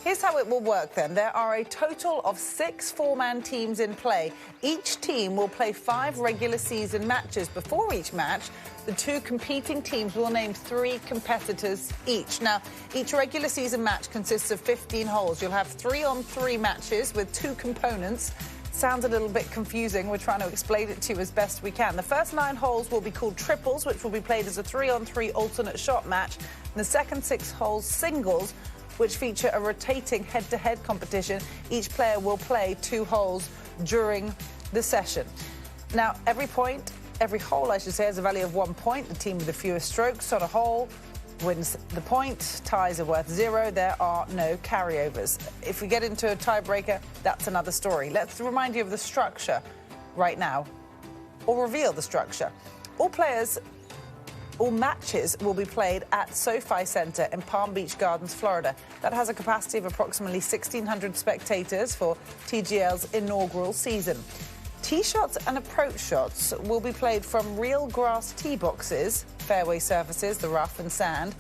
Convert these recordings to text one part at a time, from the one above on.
Here's how it will work then. There are a total of 6 four-man teams in play. Each team will play 5 regular season matches. Before each match, the 2 competing teams will name 3 competitors each. Now, each regular season match consists of 15 holes. You'll have 3-on-3 matches with 2 components. Sounds a little bit confusing. We're trying to explain it to you as best we can. The first 9 holes will be called triples, which will be played as a 3-on-3 alternate shot match. And the second 6 holes, singles, which feature a rotating head-to-head competition. Each player will play 2 holes during the session. Now, every hole, I should say, has a value of 1 point. The team with the fewest strokes on a hole wins the point. Ties are worth 0. There are no carryovers. If we get into a tiebreaker, that's another story. Let's remind you of the structure right now, or reveal the structure. All matches will be played at SoFi Center in Palm Beach Gardens, Florida. That has a capacity of approximately 1,600 spectators for TGL's inaugural season. Tee shots and approach shots will be played from real grass tee boxes, fairway surfaces, the rough and sand,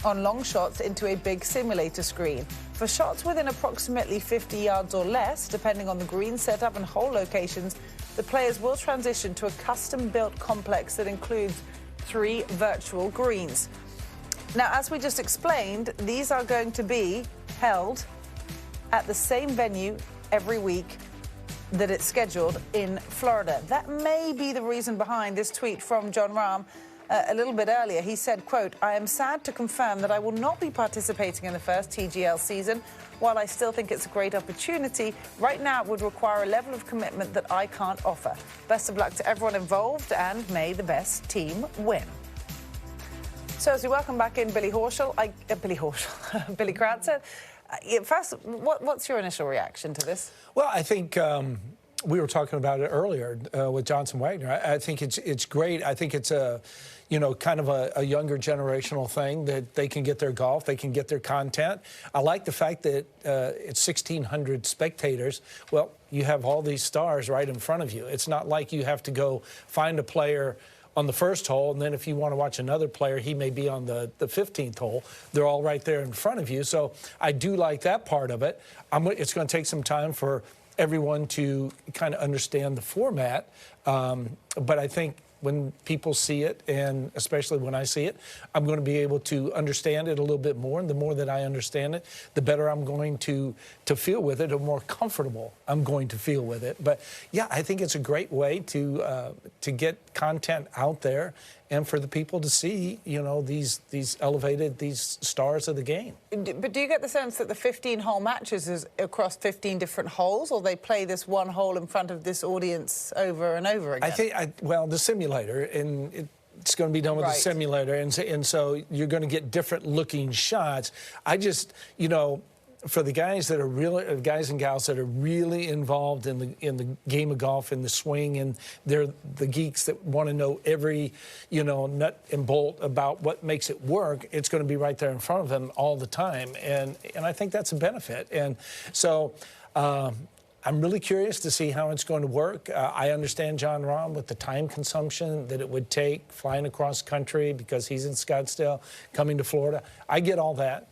on long shots into a big simulator screen. For shots within approximately 50 yards or less, depending on the green setup and hole locations, the players will transition to a custom-built complex that includes 3 virtual greens. Now, as we just explained, these are going to be held at the same venue every week that it's scheduled in Florida. That may be the reason behind this tweet from Jon Rahm a little bit earlier. He said, quote, "I am sad to confirm that I will not be participating in the first TGL season. While I still think it's a great opportunity, right now it would require a level of commitment that I can't offer. Best of luck to everyone involved, and may the best team win." So as we welcome back in Billy Cratzer. First, what's your initial reaction to this? Well, I think we were talking about it earlier with Johnson Wagner. I think it's great. I think it's kind of a younger generational thing that they can get their golf, they can get their content. I like the fact that it's 1,600 spectators. Well, you have all these stars right in front of you. It's not like you have to go find a player on the first hole, and then if you want to watch another player, he may be on the 15th hole. They're all right there in front of you. So I do like that part of it. It's going to take some time for everyone to kind of understand the format. But I think when people see it, and especially when I see it, I'm going to be able to understand it a little bit more. And the more that I understand it, the better I'm going to feel with it, or more comfortable I'm going to feel with it. But yeah, I think it's a great way to get content out there, and for the people to see, these stars of the game. But do you get the sense that the 15-hole matches is across 15 different holes, or they play this one hole in front of this audience over and over again? Well, the simulator, and it's going to be done with the simulator, and so you're going to get different looking shots. I just, for the guys that are guys and gals that are really involved in the game of golf, in the swing, and they're the geeks that want to know every nut and bolt about what makes it work, it's going to be right there in front of them all the time, and I think that's a benefit. And so I'm really curious to see how it's going to work. I understand Jon Rahm with the time consumption that it would take flying across country because he's in Scottsdale, coming to Florida. I get all that.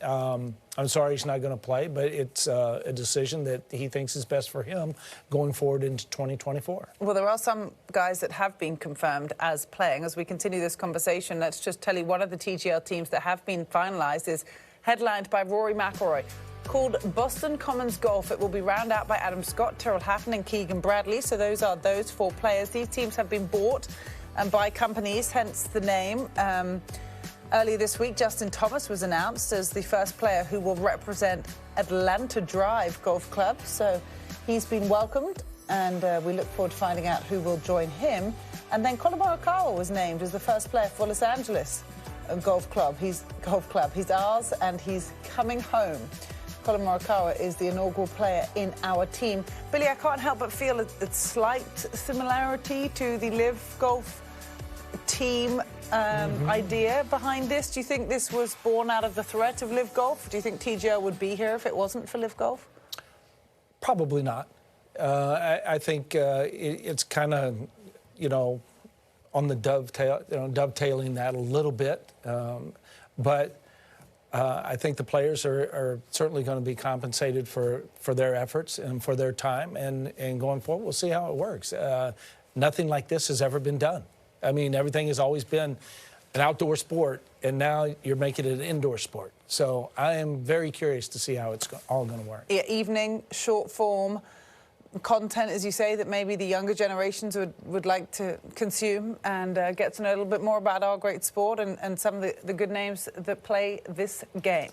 I'm sorry he's not going to play, but it's a decision that he thinks is best for him going forward into 2024. Well, there are some guys that have been confirmed as playing. As we continue this conversation, let's just tell you one of the TGL teams that have been finalised is headlined by Rory McIlroy, called Boston Commons Golf. It will be round out by Adam Scott, Tyrrell Hatton and Keegan Bradley. So those are those 4 players. These teams have been bought by companies, hence the name. Earlier this week, Justin Thomas was announced as the first player who will represent Atlanta Drive Golf Club. So he's been welcomed, and we look forward to finding out who will join him. And then Colin Morikawa was named as the first player for Los Angeles Golf Club. He's ours, and he's coming home. Colin Morikawa is the inaugural player in our team. Billy, I can't help but feel a slight similarity to the Live Golf team idea behind this. Do you think this was born out of the threat of Live Golf? Do you think TGL would be here if it wasn't for Live Golf? Probably not. I think it's kind of, on the dovetailing that a little bit. But I think the players are certainly going to be compensated for their efforts and for their time. And going forward, we'll see how it works. Nothing like this has ever been done. I mean, everything has always been an outdoor sport, and now you're making it an indoor sport. So I am very curious to see how it's all going to work. Yeah, evening, short form content, as you say, that maybe the younger generations would like to consume and get to know a little bit more about our great sport and some of the good names that play this game.